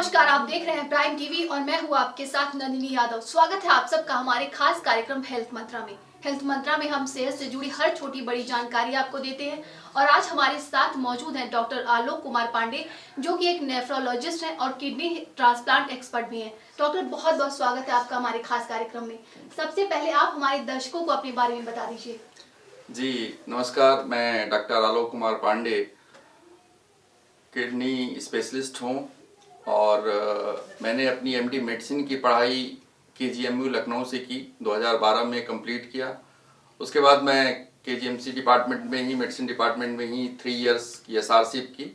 नमस्कार, आप देख रहे हैं प्राइम टीवी और मैं हूं आपके साथ नंदिनी यादव। स्वागत है आप सबका हमारे खास कार्यक्रम हेल्थ मंत्रा में। हेल्थ मंत्रा में हम सेहत से जुड़ी हर छोटी बड़ी जानकारी आपको देते हैं और आज हमारे साथ मौजूद हैं डॉक्टर आलोक कुमार पांडे, जो कि एक नेफ्रोलॉजिस्ट हैं और किडनी ट्रांसप्लांट एक्सपर्ट भी हैं। डॉक्टर, बहुत बहुत स्वागत है आपका हमारे खास कार्यक्रम में। सबसे पहले आप हमारे दर्शकों को अपने बारे में बता दीजिए। जी नमस्कार, मैं doctor Alok Kumar Pandey kidney specialist हूँ और मैंने अपनी एमडी मेडिसिन की पढ़ाई केजीएमयू लखनऊ से की, 2012 में कंप्लीट किया। उसके बाद मैं केजीएमसी डिपार्टमेंट में ही, मेडिसिन डिपार्टमेंट में ही 3 इयर्स की एसआरशिप की।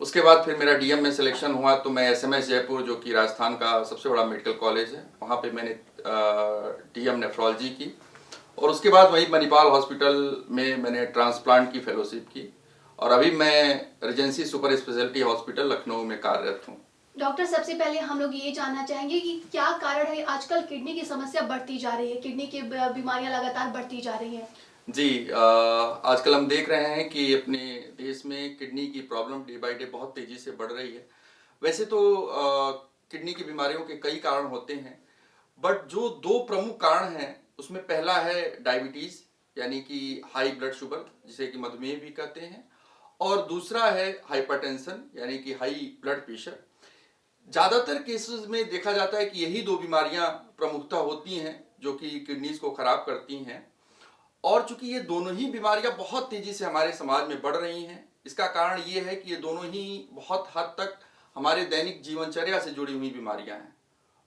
उसके बाद फिर मेरा डीएम में सिलेक्शन हुआ तो मैं एसएमएस जयपुर, जो कि राजस्थान का सबसे बड़ा मेडिकल कॉलेज है, वहाँ पे मैंने डीएम नेफ्रोलॉजी की और उसके बाद वहीं मणिपाल हॉस्पिटल में मैंने ट्रांसप्लांट की फेलोशिप की और अभी मैं Regency super speciality hospital Lucknow में कार्यरत हूँ। डॉक्टर, सबसे पहले हम लोग ये जानना चाहेंगे कि क्या कारण है आजकल किडनी की समस्या बढ़ती जा रही है, किडनी की बीमारियां लगातार बढ़ती जा रही हैं। जी आजकल हम देख रहे हैं कि अपने देश में किडनी की प्रॉब्लम डे बाय डे बहुत तेजी से बढ़ रही है। वैसे तो किडनी की बीमारियों के कई कारण होते हैं, बट जो 2 प्रमुख कारण हैं उसमें पहला है डायबिटीज, यानी कि हाई ब्लड शुगर, जिसे कि मधुमेह भी कहते हैं, और दूसरा है हाइपरटेंशन, यानी कि हाई ब्लड प्रेशर। ज्यादातर केसेस में देखा जाता है कि यही 2 बीमारियां प्रमुखता होती हैं जो कि किडनीज को खराब करती हैं। और चूंकि ये दोनों ही बीमारियां बहुत तेजी से हमारे समाज में बढ़ रही हैं, इसका कारण ये है कि ये दोनों ही बहुत हद तक हमारे दैनिक जीवनचर्या से जुड़ी हुई बीमारियां हैं।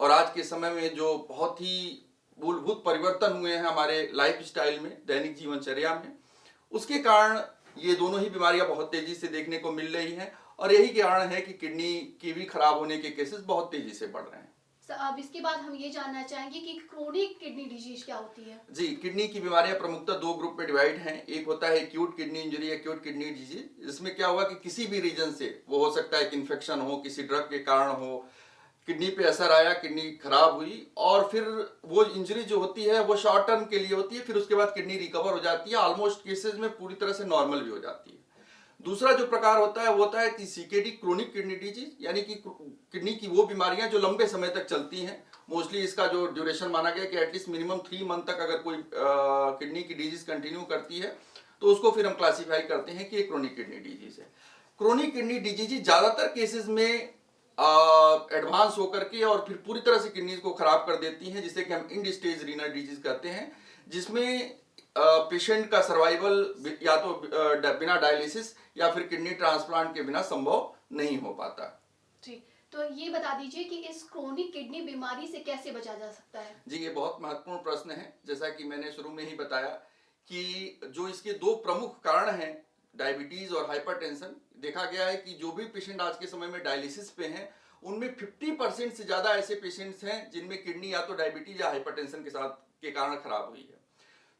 और आज के समय में जो बहुत ही मूलभूत परिवर्तन हुए हैं हमारे लाइफ स्टाइल में, दैनिक जीवनचर्या में, उसके कारण ये दोनों ही बीमारियां बहुत तेजी से देखने को मिल रही हैं और यही कारण है कि किडनी की भी खराब होने के केसेस बहुत तेजी से बढ़ रहे हैं। अब इसके बाद हम ये जानना चाहेंगे कि क्रोनिक किडनी डिजीज क्या होती है। जी, किडनी की बीमारियां प्रमुखतः 2 ग्रुप में डिवाइड हैं। एक होता है acute kidney injury, acute kidney disease. इसमें क्या हुआ कि किसी भी रीजन से, वो हो सकता है कि इन्फेक्शन हो, किसी ड्रग के कारण हो, किडनी पे असर आया, किडनी खराब हुई और फिर वो इंजरी जो होती है वो शॉर्ट टर्म के लिए होती है, फिर उसके बाद किडनी रिकवर हो जाती है, ऑलमोस्ट केसेस में पूरी तरह से नॉर्मल भी हो जाती है। दूसरा जो प्रकार होता है वो होता है सीकेडी, क्रोनिक किडनी डिजीज, यानी कि किडनी की वो बीमारियां जो लंबे समय तक चलती हैं। मोस्टली इसका जो ड्यूरेशन माना गया कि एटलीस्ट मिनिमम 3 मंथ तक अगर कोई किडनी की डिजीज कंटिन्यू करती है तो उसको फिर हम क्लासीफाई करते हैं कि ये क्रोनिक किडनी डिजीज है। क्रोनिक किडनी डिजीज ज्यादातर केसेस में एडवांस होकर के और फिर पूरी तरह से किडनी को खराब कर देती हैं, जिसे कि हम इंड स्टेज रीनल डिजीज कहते हैं, जिसमें पेशेंट का सर्वाइवल या तो बिना डायलिसिस या फिर किडनी ट्रांसप्लांट के बिना संभव नहीं हो पाता। जी, तो ये बता दीजिए कि इस क्रोनिक किडनी बीमारी से कैसे बचा जा सकता है। जी, ये बहुत महत्वपूर्ण प्रश्न है। जैसा कि मैंने शुरू में ही बताया कि जो इसके 2 प्रमुख कारण हैं, डायबिटीज और हाइपरटेंशन, देखा गया है कि जो भी पेशेंट आज के समय में डायलिसिस पे हैं उनमें 50% से ज्यादा ऐसे पेशेंट्स हैं जिनमें किडनी या तो डायबिटीज या हाइपरटेंशन के कारण खराब हुई है।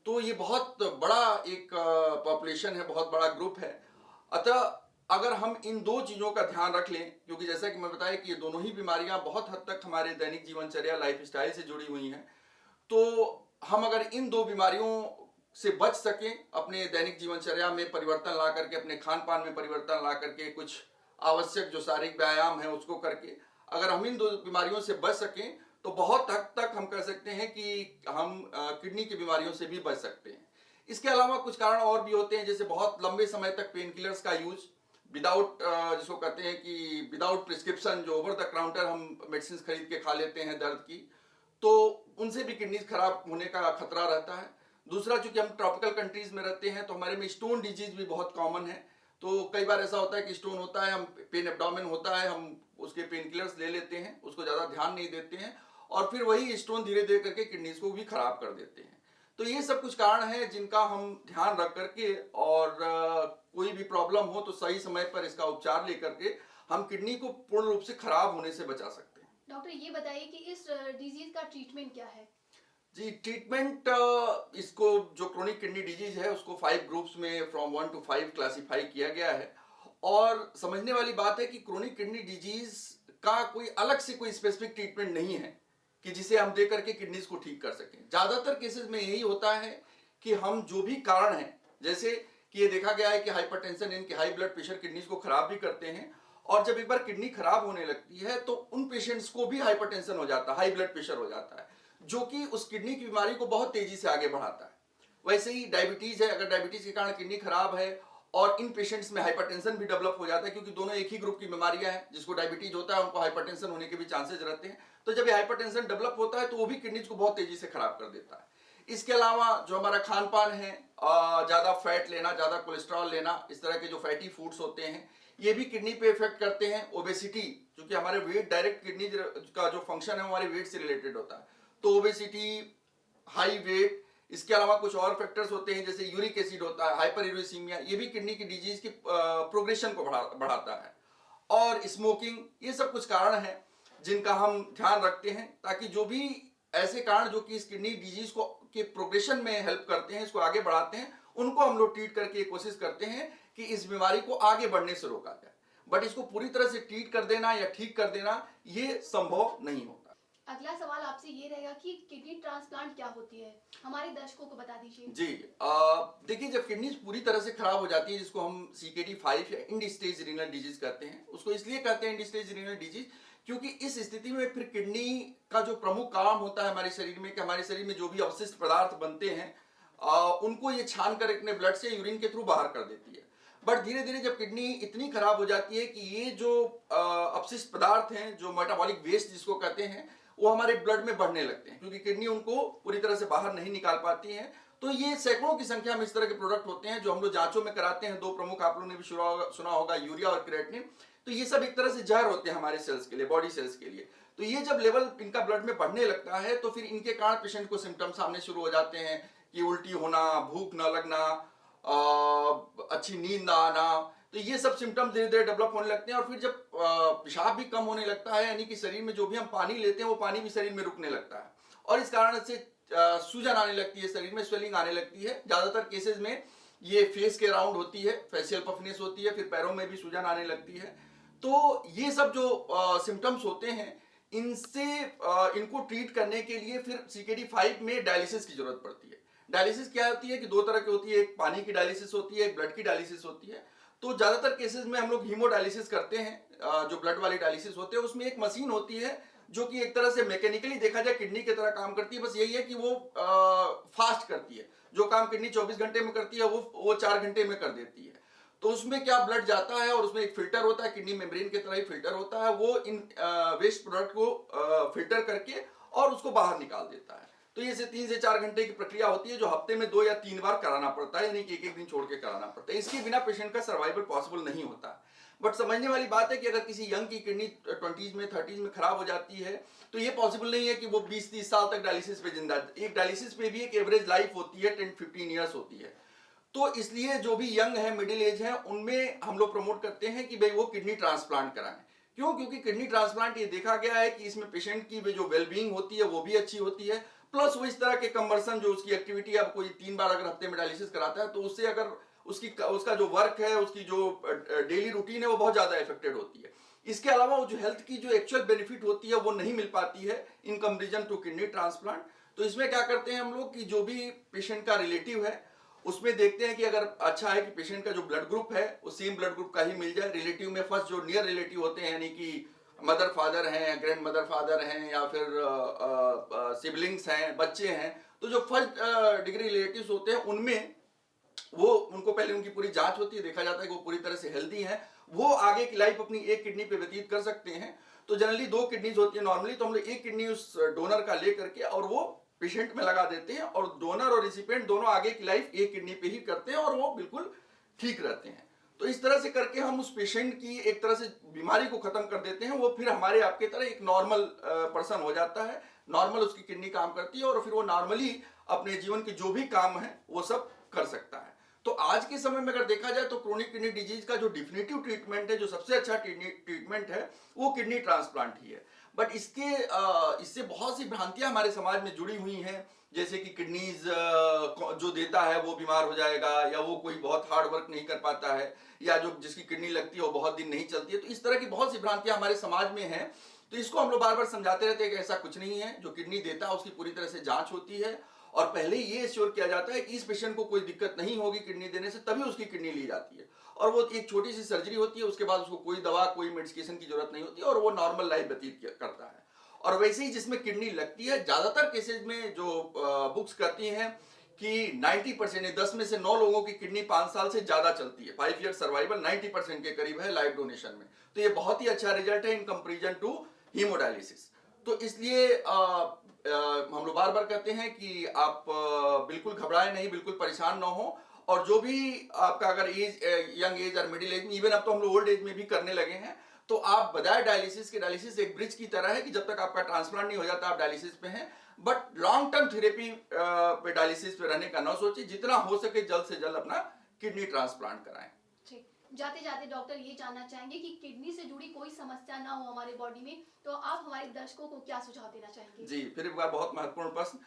तो ये बहुत बड़ा एक पॉपुलेशन है, बहुत बड़ा ग्रुप है। अतः अगर हम इन 2 चीजों का ध्यान रख लें, क्योंकि जैसा कि मैं बताया कि ये दोनों ही बीमारियां बहुत हद तक हमारे दैनिक जीवनचर्या, लाइफ स्टाइल से जुड़ी हुई हैं, तो हम अगर इन 2 बीमारियों से बच सकें, अपने दैनिक जीवनचर्या में परिवर्तन ला करके, अपने खान पान में परिवर्तन ला करके, कुछ आवश्यक जो शारीरिक व्यायाम है उसको करके अगर हम इन 2 बीमारियों से बच सकें तो बहुत हद तक हम कह सकते हैं कि हम किडनी की बीमारियों से भी बच सकते हैं। इसके अलावा कुछ कारण और भी होते हैं, जैसे बहुत लंबे समय तक पेन किलर्स का यूज विदाउट, जिसको कहते हैं कि विदाउट प्रिस्क्रिप्शन, जो ओवर द काउंटर हम मेडिसिन खरीद के खा लेते हैं दर्द की, तो उनसे भी किडनी खराब होने का खतरा रहता है। दूसरा, चूंकि हम ट्रॉपिकल कंट्रीज में रहते हैं तो हमारे में स्टोन डिजीज भी बहुत कॉमन है। तो कई बार ऐसा होता है कि स्टोन होता है, हम पेन एब्डोमेन होता है, हम उसके पेन किलर्स ले लेते हैं, उसको ज़्यादा ध्यान नहीं देते हैं और फिर वही स्टोन धीरे धीरे करके किडनीज को भी खराब कर देते हैं। तो ये सब कुछ कारण हैं जिनका हम ध्यान रख करके और कोई भी प्रॉब्लम हो तो सही समय पर इसका उपचार लेकर के हम किडनी को पूर्ण रूप से खराब होने से बचा सकते हैं। डॉक्टर, ये बताइए कि इस डिजीज का ट्रीटमेंट क्या है। जी, ट्रीटमेंट, इसको जो क्रोनिक किडनी डिजीज है उसको 5 ग्रुप्स में फ्रॉम 1 to 5 क्लासिफाई किया गया है। और समझने वाली बात है कि क्रोनिक किडनी डिजीज का कोई अलग से कोई स्पेसिफिक ट्रीटमेंट नहीं है कि जिसे हम दे करके किडनीज को ठीक कर सकें। ज्यादातर केसेस में यही होता है कि हम जो भी कारण है, जैसे कि ये देखा गया है कि हाइपरटेंशन, इनके हाई ब्लड प्रेशर किडनीज को खराब भी करते हैं और जब एक बार किडनी खराब होने लगती है तो उन पेशेंट्स को भी हाइपरटेंशन हो जाता है, हाई ब्लड प्रेशर हो जाता है, जो कि उस किडनी की बीमारी को बहुत तेजी से आगे बढ़ाता है। वैसे ही डायबिटीज है, अगर डायबिटीज के कारण किडनी खराब है और इन पेशेंट्स में हाइपरटेंशन भी डेवलप हो जाता है, क्योंकि दोनों एक ही ग्रुप की बीमारियां हैं, जिसको डायबिटीज होता है उनको हाइपरटेंशन होने के भी चांसेस रहते हैं। तो जब ये हाइपरटेंशन डेवलप होता है तो वो भी किडनीज को बहुत तेजी से खराब कर देता है। इसके अलावा जो हमारा खान पान है, ज्यादा फैट लेना, ज्यादा कोलेस्ट्रॉल लेना, इस तरह के जो फैटी फूड्स होते हैं, ये भी किडनी पे इफेक्ट करते हैं। ओबेसिटी, क्योंकि हमारे वेट डायरेक्ट किडनी का जो फंक्शन है हमारे वेट से रिलेटेड होता है, तो ओबेसिटी, हाई वेट, इसके अलावा कुछ और फैक्टर्स होते हैं जैसे यूरिक एसिड होता है, हाइपरयूरेसीमिया, ये भी किडनी की डिजीज की प्रोग्रेशन को बढ़ाता है। और स्मोकिंग, ये सब कुछ कारण हैं जिनका हम ध्यान रखते हैं, ताकि जो भी ऐसे कारण जो कि इस किडनी डिजीज को के प्रोग्रेशन में हेल्प करते हैं, इसको आगे बढ़ाते हैं, उनको हम लोग ट्रीट करके कोशिश करते हैं कि इस बीमारी को आगे बढ़ने से रोका जाए। बट इसको पूरी तरह से ट्रीट कर देना या ठीक कर देना ये संभव नहीं होता। अगला सवाल आपसे ये रहेगा कि किडनी ट्रांसप्लांट क्या होती है, हमारे दर्शकों को बता दीजिए। जी, देखिए, जब किडनी पूरी तरह से खराब हो जाती है, जिसको हम CKD5 या इंड स्टेज रीनल डिजीज कहते हैं, उसको इसलिए कहते हैं इंड स्टेज रीनल डिजीज क्योंकि इस स्थिति में फिर किडनी का जो प्रमुख काम होता है हमारे शरीर में, कि हमारे शरीर में जो भी अवशिष्ट पदार्थ बनते हैं उनको ये छान कर अपने ब्लड से यूरिन के थ्रू बाहर कर देती है। बट धीरे धीरे जब किडनी इतनी खराब हो जाती है कि ये जो अपशिष्ट पदार्थ हैं, जो मेटाबॉलिक वेस्ट जिसको कहते हैं, वो हमारे ब्लड में बढ़ने लगते हैं, क्योंकि किडनी उनको पूरी तरह से बाहर नहीं निकाल पाती है। तो ये सैकड़ों की संख्या में इस तरह के प्रोडक्ट होते हैं जो हम लोग जांचों में कराते हैं। दो प्रमुख आप लोगों ने भी सुना होगा, यूरिया और क्रिएटिनिन। तो ये सब एक तरह से जहर होते हैं हमारे सेल्स के लिए, बॉडी सेल्स के लिए। तो ये जब लेवल इनका ब्लड में बढ़ने लगता है तो फिर इनके कारण पेशेंट को सिम्टम्स आने शुरू हो जाते हैं कि उल्टी होना, भूख न लगना, अच्छी नींद ना आना। तो ये सब सिम्टम्स धीरे धीरे डेवलप होने लगते हैं। और फिर जब पेशाब भी कम होने लगता है, यानी कि शरीर में जो भी हम पानी लेते हैं वो पानी भी शरीर में रुकने लगता है, और इस कारण से सूजन आने लगती है, शरीर में स्वेलिंग आने लगती है। ज्यादातर केसेस में ये फेस के अराउंड होती है, फेशियल पफनेस होती है, फिर पैरों में भी सूजन आने लगती है। तो ये सब जो सिम्टम्स होते हैं, इनसे इनको ट्रीट करने के लिए फिर CKD5 में डायलिसिस की जरूरत पड़ती है। डायलिसिस क्या होती है कि दो तरह की होती है, एक पानी की डायलिसिस होती है, एक ब्लड की डायलिसिस होती है। तो ज्यादातर केसेस में हम लोग हीमोडायलिसिस करते हैं। जो ब्लड वाली डायलिसिस होते हैं उसमें एक मशीन होती है जो कि एक तरह से मैकेनिकली देखा जाए किडनी की तरह काम करती है। बस यही है कि वो फास्ट करती है, जो काम किडनी 24 घंटे में करती है वो 4 घंटे में कर देती है। तो उसमें क्या, ब्लड जाता है और उसमें एक फिल्टर होता है, किडनी मेम्ब्रेन की तरह ही फिल्टर होता है, वो इन वेस्ट प्रोडक्ट को फिल्टर करके और उसको बाहर निकाल देता है। तो ये 3 से 4 घंटे की प्रक्रिया होती है, जो हफ्ते में 2 या 3 बार कराना पड़ता है, यानी कि एक दिन छोड़ के कराना पड़ता है। इसके बिना पेशेंट का सर्वाइवल पॉसिबल नहीं होता। बट समझने वाली बात है कि अगर किसी यंग की किडनी 20s में 30s में खराब हो जाती है तो ये पॉसिबल नहीं है कि वो 20-30 साल तक डायलिसिस पे जिंदा। एक डायलिसिस पे भी एक एवरेज लाइफ होती है, 10-15 ईयर्स होती है। तो इसलिए जो भी यंग है, मिडिल एज है, उनमें हम लोग प्रमोट करते हैं कि भाई वो किडनी ट्रांसप्लांट कराएं। क्यों? क्योंकि किडनी ट्रांसप्लांट ये देखा गया है कि इसमें पेशेंट की जो वेलबींग होती है वो भी अच्छी होती है, प्लस वो इस तरह के कन्वर्सन जो उसकी एक्टिविटी, अब कोई 3 बार अगर हफ्ते में डायलिसिस कराता है तो उससे अगर उसका जो वर्क है, उसकी जो डेली रूटीन है, वो बहुत ज्यादा इफेक्टेड होती है। इसके अलावा वो जो हेल्थ की जो एक्चुअल बेनिफिट होती है वो नहीं मिल पाती है in comparison to kidney transplant. तो इसमें क्या करते हैं हम लोग कि जो भी पेशेंट का रिलेटिव है उसमें देखते हैं कि अगर अच्छा है कि पेशेंट का जो ब्लड ग्रुप है वो सेम ब्लड ग्रुप का ही मिल जाए। रिलेटिव में फर्स्ट जो नियर रिलेटिव होते हैं, यानी कि मदर फादर हैं, ग्रैंड मदर फादर हैं, या फिर सिबलिंग्स हैं, बच्चे हैं, तो जो फर्स्ट डिग्री रिलेटिव्स होते हैं उनमें उनको पहले उनकी पूरी जांच होती है, देखा जाता है कि वो पूरी तरह से हेल्दी हैं, वो आगे की लाइफ अपनी एक किडनी पे व्यतीत कर सकते हैं। तो जनरली 2 किडनीज होती है नॉर्मली, तो हम लोग एक किडनी उस डोनर का ले करके और वो पेशेंट में लगा देते हैं, और डोनर और रिसिपिएंट दोनों आगे की लाइफ एक किडनी पे ही करते हैं और वो बिल्कुल ठीक रहते हैं। तो इस तरह से करके हम उस पेशेंट की एक तरह से बीमारी को खत्म कर देते हैं। वो फिर हमारे आपके तरह एक नॉर्मल पर्सन हो जाता है, नॉर्मल उसकी किडनी काम करती है और फिर वो नॉर्मली अपने जीवन के जो भी काम है वो सब कर सकता है। तो आज के समय में अगर देखा जाए तो क्रोनिक किडनी डिजीज का जो डिफिनेटिव ट्रीटमेंट है, जो सबसे अच्छा ट्रीटमेंट है, वो किडनी ट्रांसप्लांट ही है। बट इससे बहुत सी भ्रांतियां हमारे समाज में जुड़ी हुई हैं, जैसे कि किडनीज जो देता है वो बीमार हो जाएगा, या वो कोई बहुत हार्ड वर्क नहीं कर पाता है, या जो जिसकी किडनी लगती है वो बहुत दिन नहीं चलती है। तो इस तरह की बहुत सी भ्रांतियां हमारे समाज में हैं। तो इसको हम लोग बार बार समझाते रहते हैं कि ऐसा कुछ नहीं है। जो किडनी देता है उसकी पूरी तरह से जांच होती है, और पहले ये एश्योर किया जाता है कि इस पेशेंट को कोई दिक्कत नहीं होगी किडनी देने से, तभी उसकी किडनी ली जाती है। और वो एक छोटी सी सर्जरी होती है, उसके बाद उसको कोई दवा कोई मेडिकेशन की जरूरत नहीं होती और वो नॉर्मल लाइफ व्यतीत करता है। और वैसे ही जिसमें किडनी लगती है, ज्यादातर केसेज में जो बुक्स कहती हैं कि 90% 10 में से 9 लोगों की किडनी 5 साल से ज्यादा चलती है। 5 ईयर सर्वाइवल 90% के करीब है लाइफ डोनेशन में। तो ये बहुत ही अच्छा रिजल्ट है इन कंपेरिजन टू हीमोडायलिसिस। तो इसलिए हम लोग बार बार कहते हैं कि आप बिल्कुल घबराएं नहीं, बिल्कुल परेशान ना हो। और जो भी आपका अगर एज यंग एज और मिडिल एज में, इवन अब तो हम लोग ओल्ड एज में भी करने लगे हैं, तो आप बजाय डायलिसिस के, डायलिसिस एक ब्रिज की तरह है कि जब तक आपका ट्रांसप्लांट नहीं हो जाता आप डायलिसिस पे हैं। बट लॉन्ग टर्म थेरेपी पे डायलिसिस पे रहने का ना सोचिए, जितना हो सके जल्द से जल्द अपना किडनी ट्रांसप्लांट कराएं। ठीक, जाते जाते डॉक्टर ये जानना चाहेंगे कि किडनी से जुड़ी कोई समस्या ना हो हमारे बॉडी में, तो आप हमारे दर्शकों को क्या सुझाव देना चाहेंगे? जी, फिर एक बार बहुत महत्वपूर्ण प्रश्न।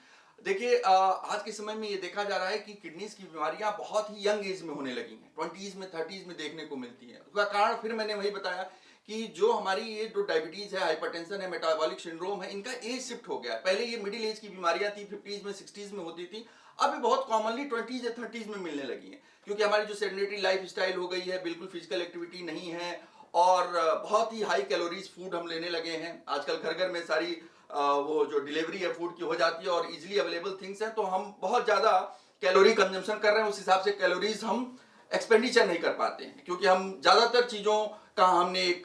देखिए, आज के समय में ये देखा जा रहा है कि किडनीज की बीमारियां बहुत ही यंग एज में होने लगी हैं, 20s में 30s में देखने को मिलती हैं। उसका कारण फिर मैंने वही बताया कि जो हमारी ये जो डायबिटीज है, हाइपरटेंशन है, मेटाबॉलिक सिंड्रोम है, इनका एज शिफ्ट हो गया है। पहले ये मिडिल एज की बीमारियां थी, 50s में 60s में होती थी, अब ये बहुत कॉमनली 20s या 30s में मिलने लगी हैं, क्योंकि हमारी जो सेडेंटरी लाइफ स्टाइल हो गई है, बिल्कुल फिजिकल एक्टिविटी नहीं है और बहुत ही हाई कैलोरीज फूड हम लेने लगे हैं। आजकल घर घर में सारी वो जो डिलीवरी है फूड की हो जाती है और इजीली अवेलेबल थिंग्स हैं, तो हम बहुत ज्यादा कैलोरी कंजम्पशन कर रहे हैं, उस हिसाब से कैलोरीज हम एक्सपेंडिचर नहीं कर पाते हैं, क्योंकि हम ज्यादातर चीजों का हमने एक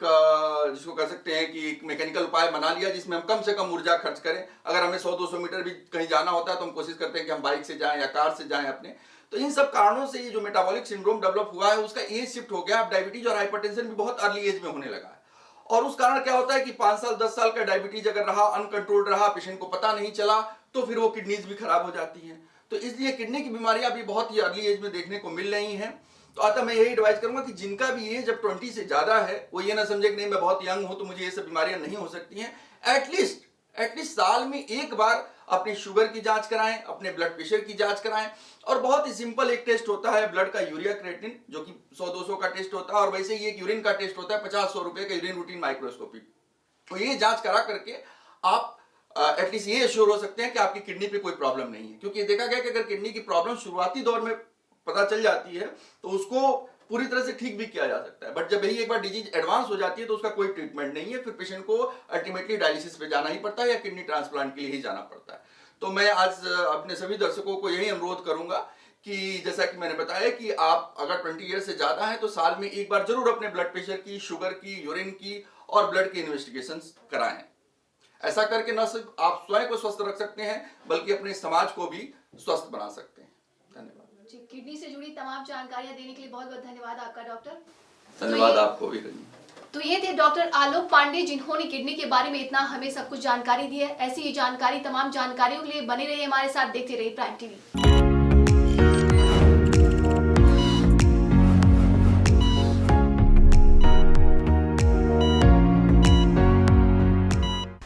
जिसको कह सकते हैं कि एक मैकेनिकल उपाय बना लिया, जिसमें हम कम से कम ऊर्जा खर्च करें। अगर हमें 100-200 मीटर भी कहीं जाना होता है तो हम कोशिश करते हैं कि हम बाइक से जाएं या कार से जाएं अपने। तो इन सब कारणों से ये जो मेटाबॉलिक सिंड्रोम डेवलप हुआ है, उसका एज शिफ्ट हो गया। अब डायबिटीज और हाइपरटेंशन भी बहुत अर्ली एज में होने लगा है। और उस कारण क्या होता है कि 5 साल 10 साल का डायबिटीज अगर रहा, अनकंट्रोल्ड रहा, पेशेंट को पता नहीं चला, तो फिर वो किडनीज भी खराब हो जाती हैं। तो इसलिए किडनी की बीमारियां भी बहुत ही अर्ली एज में देखने को मिल रही हैं। तो आता मैं यही एडवाइस करूंगा कि जिनका भी एज जब 20 से ज्यादा है, वो ये ना समझे कि नहीं मैं बहुत यंग हूं तो मुझे ये सब बीमारियां नहीं हो सकती हैं। एटलीस्ट साल में एक बार अपनी शुगर की जांच कराएं, अपने ब्लड प्रेशर की जांच कराएं। और बहुत ही सिंपल एक टेस्ट होता है ब्लड का, यूरिया क्रिएटिनिन, जो कि 100-200 का टेस्ट होता है। और वैसे ही एक यूरिन का टेस्ट होता है 50-100 रुपए का, यूरिन रूटीन माइक्रोस्कोपी। तो ये जांच करा करके आप एटलीस्ट ये एश्योर हो सकते हैं कि आपकी किडनी पे कोई प्रॉब्लम नहीं है। क्योंकि देखा गया कि अगर किडनी की प्रॉब्लम शुरुआती दौर में पता चल जाती है तो उसको पूरी तरह से ठीक भी किया जा सकता है। बट जब यही एक बार डिजीज एडवांस हो जाती है तो उसका कोई ट्रीटमेंट नहीं है, फिर पेशेंट को अल्टीमेटली डायलिसिस पे जाना ही पड़ता है या किडनी ट्रांसप्लांट के लिए ही जाना पड़ता है। तो मैं आज अपने सभी दर्शकों को यही अनुरोध करूंगा कि जैसा कि मैंने बताया कि आप अगर 20 ईयर से ज्यादा है तो साल में एक बार जरूर अपने ब्लड प्रेशर की, शुगर की, यूरिन की और ब्लड की इन्वेस्टिगेशन कराएं। ऐसा करके न सिर्फ आप स्वयं को स्वस्थ रख सकते हैं बल्कि अपने समाज को भी स्वस्थ बना सकते हैं। धन्यवाद जी, किडनी से जुड़ी तमाम जानकारियां देने के लिए बहुत बहुत धन्यवाद आपका डॉक्टर। धन्यवाद आपको भी। तो ये थे डॉक्टर आलोक पांडे, जिन्होंने किडनी के बारे में इतना हमें सब कुछ जानकारी दी है। ऐसी ही जानकारी, तमाम जानकारियों के लिए बने रहिए हमारे साथ, देखते रहिए प्राइम टीवी।